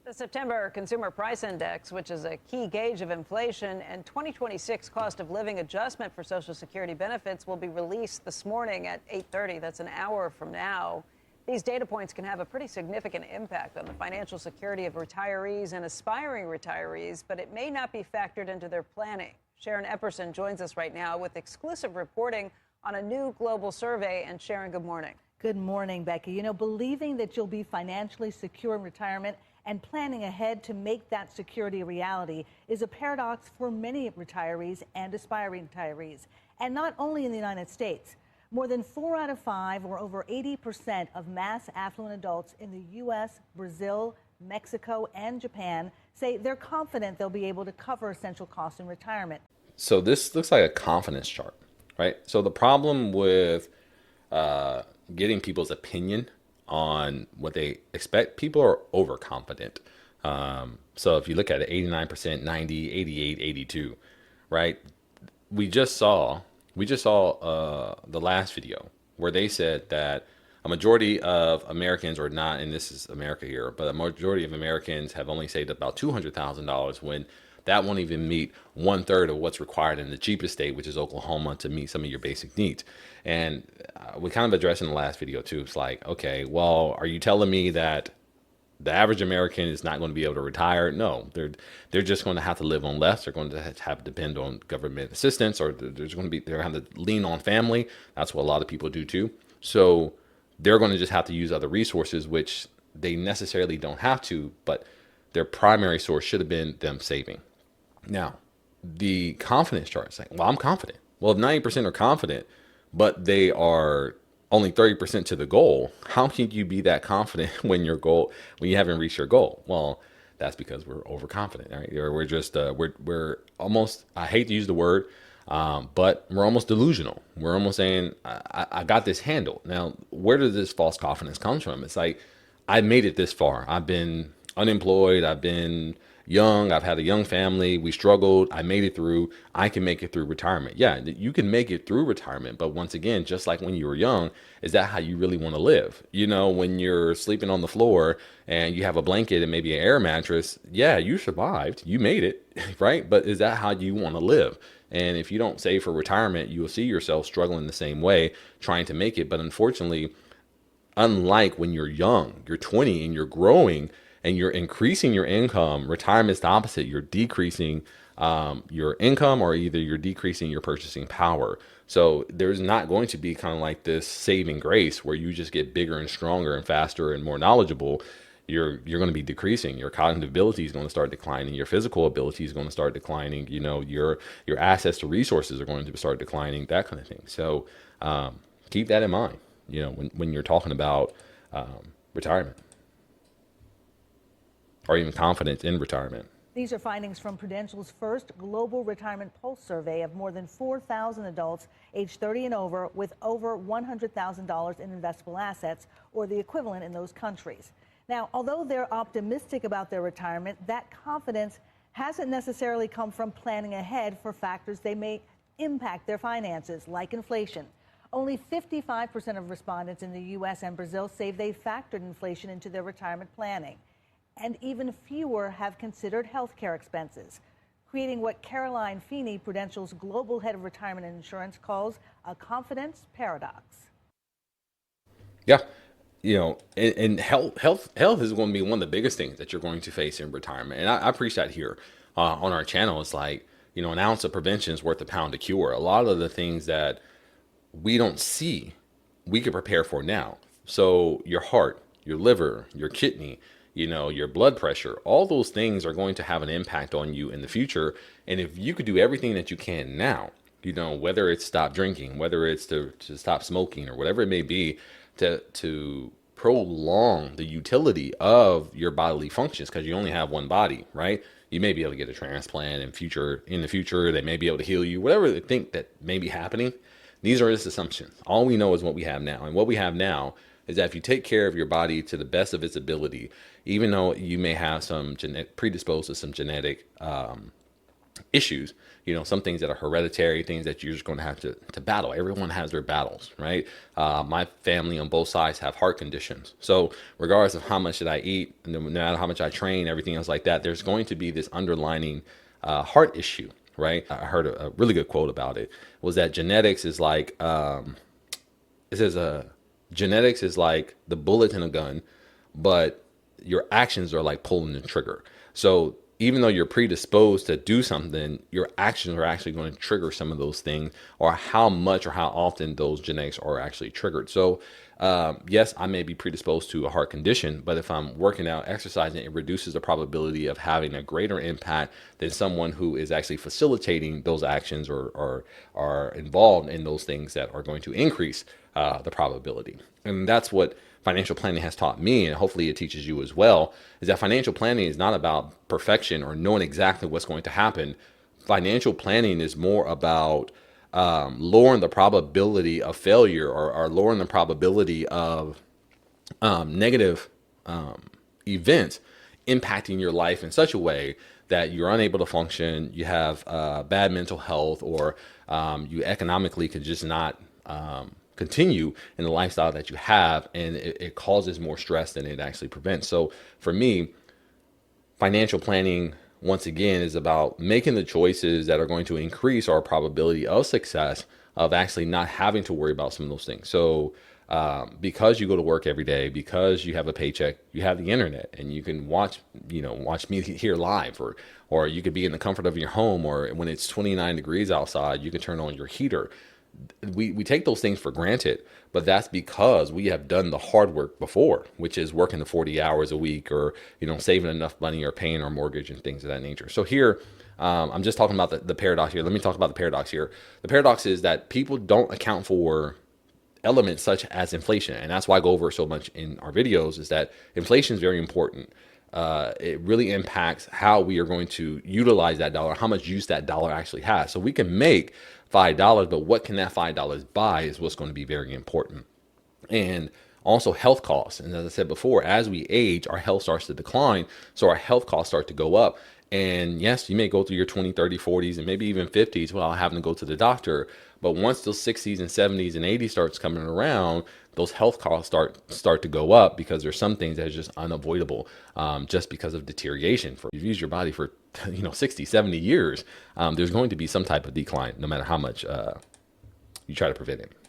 The September Consumer Price Index, which is a key gauge of inflation, and 2026 cost of living adjustment for Social Security benefits will be released this morning at 8:30. That's an hour from now. These data points can have a pretty significant impact on the financial security of retirees and aspiring retirees, but it may not be factored into their planning. Sharon Epperson joins us right now with exclusive reporting on a new global survey. And Sharon, good morning. Good morning, Becky. You know, believing that you'll be financially secure in retirement and planning ahead to make that security a reality is a paradox for many retirees and aspiring retirees. And not only in the United States. More than 4 out of 5, or over 80% of mass affluent adults in the U.S., Brazil, Mexico, and Japan say they're confident they'll be able to cover essential costs in retirement. So this looks like a confidence chart, right? So the problem with getting people's opinion on what they expect, people are overconfident. So if you look at it, 89%, 90, 88, 82, right? We just saw the last video where they said that a majority of Americans are not, and this is America here, but a majority of Americans have only saved about $200,000 when that won't even meet 1/3 of what's required in the cheapest state, which is Oklahoma, to meet some of your basic needs. And we kind of addressed in the last video too. It's like, okay, well, are you telling me that the average American is not going to be able to retire? No, they're just going to have to live on less. They're going to have to depend on government assistance, or they're going to have to lean on family. That's what a lot of people do too. So they're going to just have to use other resources, which they necessarily don't have to, but their primary source should have been them saving. Now, the confidence chart is like, well, I'm confident. Well, if 90% are confident, but they are only 30% to the goal, how can you be that confident when you haven't reached your goal? Well, that's because we're overconfident, right? We're just, we're almost, I hate to use the word, but we're almost delusional. We're almost saying, I got this handled. Now, where does this false confidence come from? It's like, I made it this far. I've been unemployed. I've been young. I've had a young family. We struggled. I made it through. I can make it through retirement. Yeah, you can make it through retirement. But once again, just like when you were young, is that how you really want to live? You know, when you're sleeping on the floor and you have a blanket and maybe an air mattress, yeah, you survived. You made it, right? But is that how you want to live? And if you don't save for retirement, you will see yourself struggling the same way, trying to make it. But unfortunately, unlike when you're young, you're 20 and you're growing, and you're increasing your income, retirement's the opposite. You're decreasing your income, or either you're decreasing your purchasing power. So there's not going to be kind of like this saving grace where you just get bigger and stronger and faster and more knowledgeable. You're going to be decreasing. Your cognitive ability is going to start declining. Your physical ability is going to start declining. You know, your access to resources are going to start declining, that kind of thing. So keep that in mind, you know, when you're talking about retirement, or even confidence in retirement. These are findings from Prudential's first Global Retirement Pulse survey of more than 4,000 adults aged 30 and over with over $100,000 in investable assets, or the equivalent in those countries. Now, although they're optimistic about their retirement, that confidence hasn't necessarily come from planning ahead for factors they may impact their finances, like inflation. Only 55% of respondents in the U.S. and Brazil say they factored inflation into their retirement planning. And even fewer have considered health care expenses, creating what Caroline Feeney, Prudential's global head of retirement and insurance, calls a confidence paradox. Yeah, you know, and health is going to be one of the biggest things that you're going to face in retirement. And I preach that here on our channel. It's like, you know, an ounce of prevention is worth a pound of cure. A lot of the things that we don't see, we can prepare for now. So your heart, your liver, your kidney, you know, your blood pressure, all those things are going to have an impact on you in the future. And if you could do everything that you can now, you know, whether it's stop drinking, whether it's to stop smoking, or whatever it may be, to prolong the utility of your bodily functions, because you only have one body, right? You may be able to get a transplant in the future, they may be able to heal you, whatever they think that may be happening. These are just assumptions. All we know is what we have now. And what we have now is that if you take care of your body to the best of its ability, even though you may have some predisposed to some genetic issues, some things that are hereditary, things that you're just going to have to battle. Everyone has their battles, right? My family on both sides have heart conditions. So regardless of how much that I eat, no matter how much I train, everything else like that, there's going to be this underlining heart issue, right? I heard a really good quote about it, was that genetics is like, it says, genetics is like the bullet in a gun, but your actions are like pulling the trigger. So even though you're predisposed to do something, your actions are actually going to trigger some of those things, or how much or how often those genetics are actually triggered. So yes, I may be predisposed to a heart condition, but if I'm working out, exercising, it reduces the probability of having a greater impact than someone who is actually facilitating those actions or are involved in those things that are going to increase the probability. And that's what financial planning has taught me, and hopefully it teaches you as well, is that financial planning is not about perfection or knowing exactly what's going to happen. Financial planning is more about lowering the probability of failure, or lowering the probability of negative events impacting your life in such a way that you're unable to function, you have bad mental health, or you economically could just not continue in the lifestyle that you have, and it causes more stress than it actually prevents. So for me, financial planning, once again, is about making the choices that are going to increase our probability of success, of actually not having to worry about some of those things. So because you go to work every day, because you have a paycheck, you have the internet, and you can watch me here live, or you could be in the comfort of your home, or when it's 29 degrees outside, you can turn on your heater. We take those things for granted, but that's because we have done the hard work before, which is working the 40 hours a week, or saving enough money, or paying our mortgage and things of that nature. So here, I'm just talking about the paradox here. Let me talk about the paradox here. The paradox is that people don't account for elements such as inflation, and that's why I go over it so much in our videos, is that inflation is very important. It really impacts how we are going to utilize that dollar, how much use that dollar actually has. So we can make $5, but what can that $5 buy is what's going to be very important. And also health costs. And as I said before, as we age, our health starts to decline. So our health costs start to go up. And yes, you may go through your 20, 30, 40s, and maybe even 50s without having to go to the doctor. But once those 60s and 70s and 80s starts coming around, those health costs start to go up, because there's some things that are just unavoidable, just because of deterioration. You've used your body for 60, 70 years, there's going to be some type of decline, no matter how much you try to prevent it.